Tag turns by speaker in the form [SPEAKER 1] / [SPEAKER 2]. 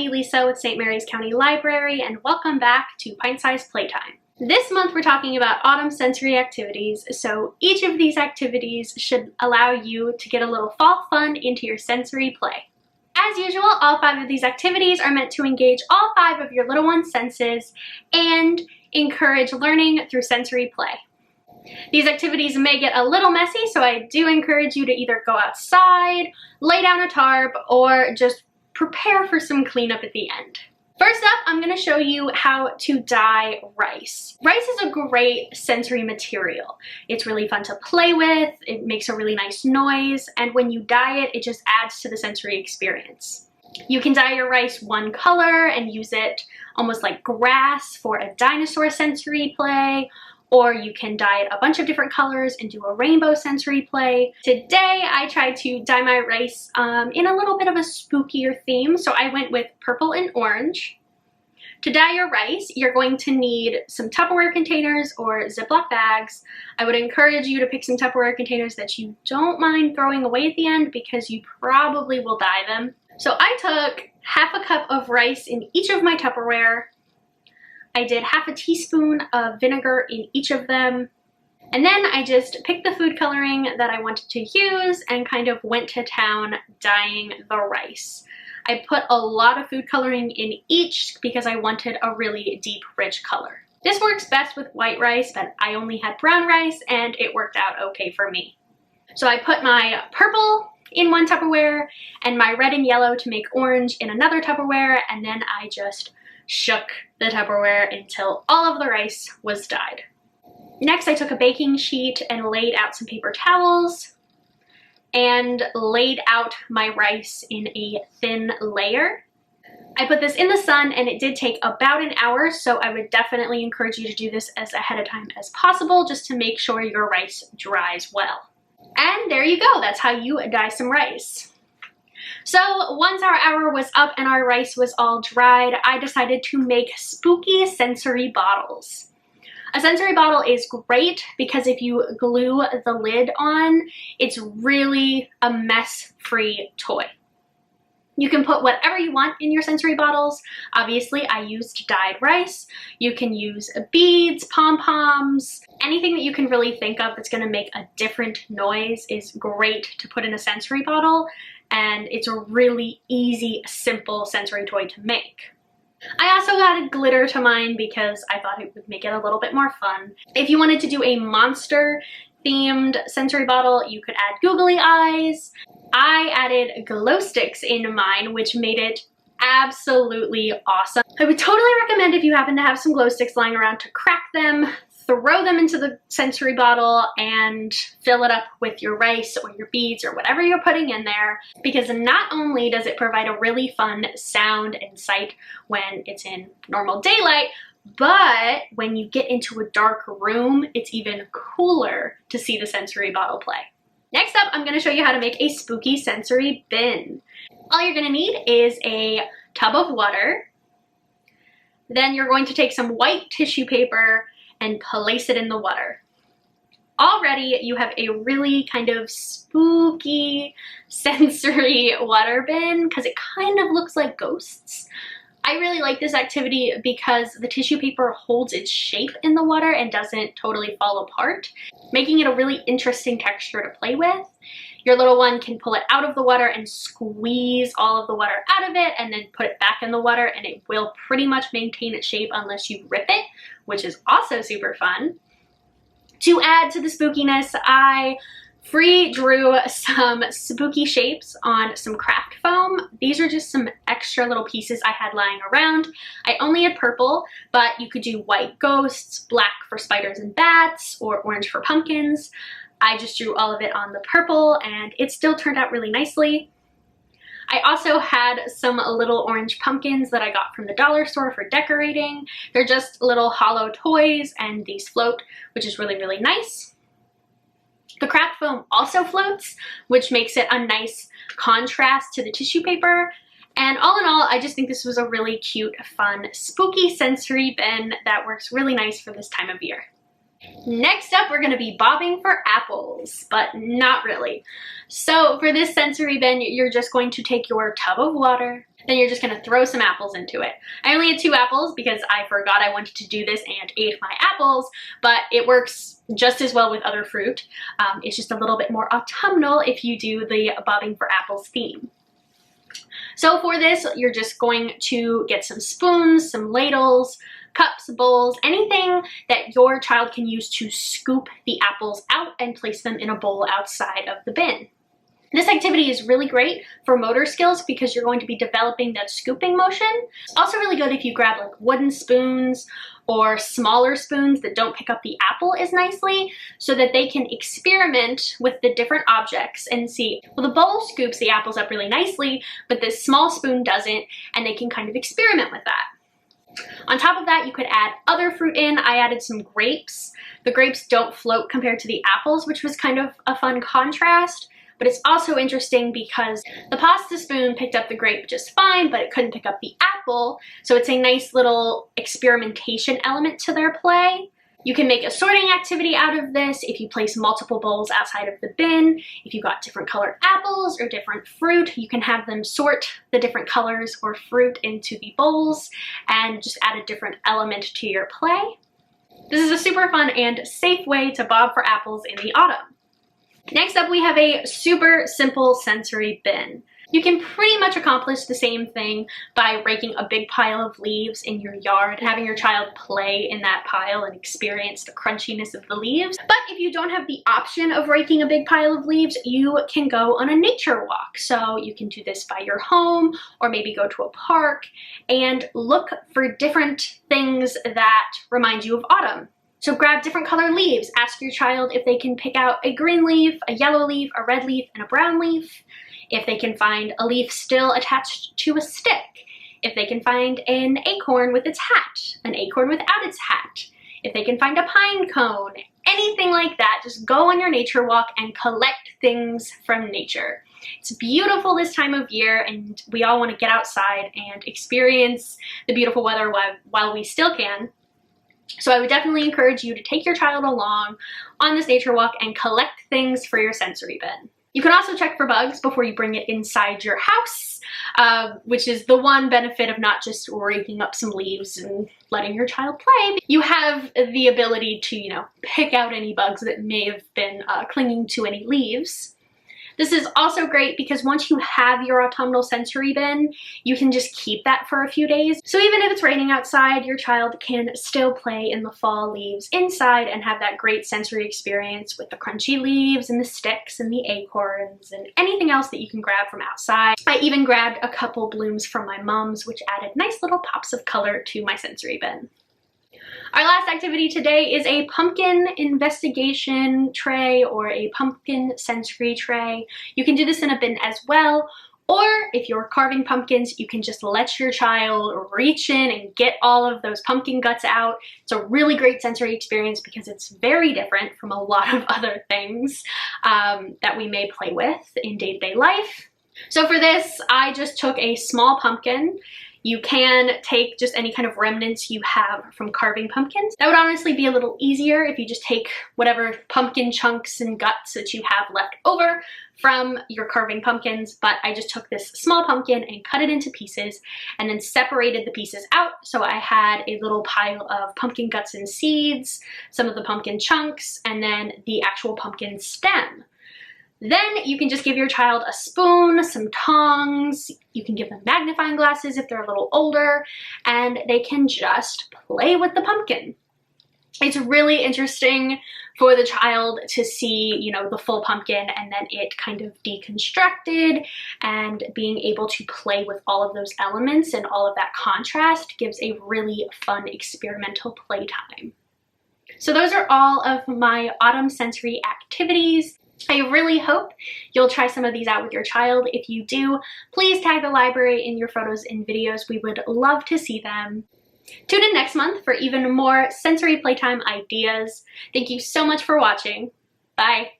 [SPEAKER 1] Lady Lisa with St. Mary's County Library, and welcome back to Pint-Sized Playtime. This month we're talking about autumn sensory activities, so each of these activities should allow you to get a little fall fun into your sensory play. As usual, all 5 of these activities are meant to engage all 5 of your little one's senses and encourage learning through sensory play. These activities may get a little messy, so I do encourage you to either go outside, lay down a tarp, or just prepare for some cleanup at the end. First up, I'm going to show you how to dye rice. Rice is a great sensory material. It's really fun to play with, it makes a really nice noise, and when you dye it, it just adds to the sensory experience. You can dye your rice one color and use it almost like grass for a dinosaur sensory play, or you can dye it a bunch of different colors and do a rainbow sensory play. Today, I tried to dye my rice in a little bit of a spookier theme, so I went with purple and orange. To dye your rice, you're going to need some Tupperware containers or Ziploc bags. I would encourage you to pick some Tupperware containers that you don't mind throwing away at the end because you probably will dye them. So I took half a cup of rice in each of my Tupperware. I did half a teaspoon of vinegar in each of them, and then I just picked the food coloring that I wanted to use and kind of went to town dyeing the rice. I put a lot of food coloring in each because I wanted a really deep, rich color. This works best with white rice, but I only had brown rice and it worked out okay for me. So I put my purple in one Tupperware and my red and yellow to make orange in another Tupperware, and then I just shook the Tupperware until all of the rice was dyed. Next, I took a baking sheet and laid out some paper towels and laid out my rice in a thin layer. I put this in the sun and it did take about an hour, so I would definitely encourage you to do this as ahead of time as possible just to make sure your rice dries well. And there you go, that's how you dye some rice. So once our hour was up and our rice was all dried, I decided to make spooky sensory bottles. A sensory bottle is great because if you glue the lid on, it's really a mess-free toy. You can put whatever you want in your sensory bottles. Obviously, I used dyed rice. You can use beads, pom-poms, anything that you can really think of that's going to make a different noise is great to put in a sensory bottle, and it's a really easy, simple sensory toy to make. I also added glitter to mine because I thought it would make it a little bit more fun. If you wanted to do a monster themed sensory bottle, you could add googly eyes. I added glow sticks in mine, which made it absolutely awesome. I would totally recommend, if you happen to have some glow sticks lying around, to crack them, throw them into the sensory bottle, and fill it up with your rice or your beads or whatever you're putting in there, because not only does it provide a really fun sound and sight when it's in normal daylight, but when you get into a dark room, it's even cooler to see the sensory bottle play. Next up, I'm going to show you how to make a spooky sensory bin. All you're going to need is a tub of water. Then you're going to take some white tissue paper and place it in the water. Already you have a really kind of spooky sensory water bin because it kind of looks like ghosts. I really like this activity because the tissue paper holds its shape in the water and doesn't totally fall apart, making it a really interesting texture to play with. Your little one can pull it out of the water and squeeze all of the water out of it and then put it back in the water, and it will pretty much maintain its shape unless you rip it, which is also super fun. To add to the spookiness, I free drew some spooky shapes on some craft foam. These are just some extra little pieces I had lying around. I only had purple, but you could do white ghosts, black for spiders and bats, or orange for pumpkins. I just drew all of it on the purple and it still turned out really nicely. I also had some little orange pumpkins that I got from the dollar store for decorating. They're just little hollow toys and these float, which is really, really nice. The craft foam also floats, which makes it a nice contrast to the tissue paper. And all in all, I just think this was a really cute, fun, spooky sensory bin that works really nice for this time of year. Next up, we're going to be bobbing for apples, but not really. So for this sensory bin, you're just going to take your tub of water, then you're just going to throw some apples into it. I only had 2 apples because I forgot I wanted to do this and ate my apples, but it works just as well with other fruit. It's just a little bit more autumnal if you do the bobbing for apples theme. So for this, you're just going to get some spoons, some ladles, cups, bowls, anything that your child can use to scoop the apples out and place them in a bowl outside of the bin. This activity is really great for motor skills because you're going to be developing that scooping motion. It's also really good if you grab like wooden spoons or smaller spoons that don't pick up the apple as nicely so that they can experiment with the different objects and see, well, the bowl scoops the apples up really nicely, but this small spoon doesn't, and they can kind of experiment with that. On top of that, you could add other fruit in. I added some grapes. The grapes don't float compared to the apples, which was kind of a fun contrast. But it's also interesting because the pasta spoon picked up the grape just fine, but it couldn't pick up the apple. So it's a nice little experimentation element to their play. You can make a sorting activity out of this if you place multiple bowls outside of the bin. If you've got different colored apples or different fruit, you can have them sort the different colors or fruit into the bowls and just add a different element to your play. This is a super fun and safe way to bob for apples in the autumn. Next up, we have a super simple sensory bin. You can pretty much accomplish the same thing by raking a big pile of leaves in your yard and having your child play in that pile and experience the crunchiness of the leaves. But if you don't have the option of raking a big pile of leaves, you can go on a nature walk. So you can do this by your home or maybe go to a park and look for different things that remind you of autumn. So grab different color leaves. Ask your child if they can pick out a green leaf, a yellow leaf, a red leaf, and a brown leaf. If they can find a leaf still attached to a stick. If they can find an acorn with its hat, an acorn without its hat. If they can find a pine cone, anything like that, just go on your nature walk and collect things from nature. It's beautiful this time of year and we all want to get outside and experience the beautiful weather while we still can. So I would definitely encourage you to take your child along on this nature walk and collect things for your sensory bin. You can also check for bugs before you bring it inside your house, which is the one benefit of not just raking up some leaves and letting your child play. You have the ability to, pick out any bugs that may have been clinging to any leaves. This is also great because once you have your autumnal sensory bin, you can just keep that for a few days. So even if it's raining outside, your child can still play in the fall leaves inside and have that great sensory experience with the crunchy leaves and the sticks and the acorns and anything else that you can grab from outside. I even grabbed a couple blooms from my mom's, which added nice little pops of color to my sensory bin. Our last activity today is a pumpkin investigation tray or a pumpkin sensory tray. You can do this in a bin as well, or if you're carving pumpkins, you can just let your child reach in and get all of those pumpkin guts out. It's a really great sensory experience because it's very different from a lot of other things that we may play with in day-to-day life. So for this, I just took a small pumpkin. You can take just any kind of remnants you have from carving pumpkins. That would honestly be a little easier if you just take whatever pumpkin chunks and guts that you have left over from your carving pumpkins, but I just took this small pumpkin and cut it into pieces and then separated the pieces out. So I had a little pile of pumpkin guts and seeds, some of the pumpkin chunks, and then the actual pumpkin stem. Then you can just give your child a spoon, some tongs, you can give them magnifying glasses if they're a little older, and they can just play with the pumpkin. It's really interesting for the child to see, the full pumpkin and then it kind of deconstructed, and being able to play with all of those elements and all of that contrast gives a really fun experimental playtime. So those are all of my autumn sensory activities. I really hope you'll try some of these out with your child. If you do, please tag the library in your photos and videos. We would love to see them. Tune in next month for even more sensory playtime ideas. Thank you so much for watching. Bye.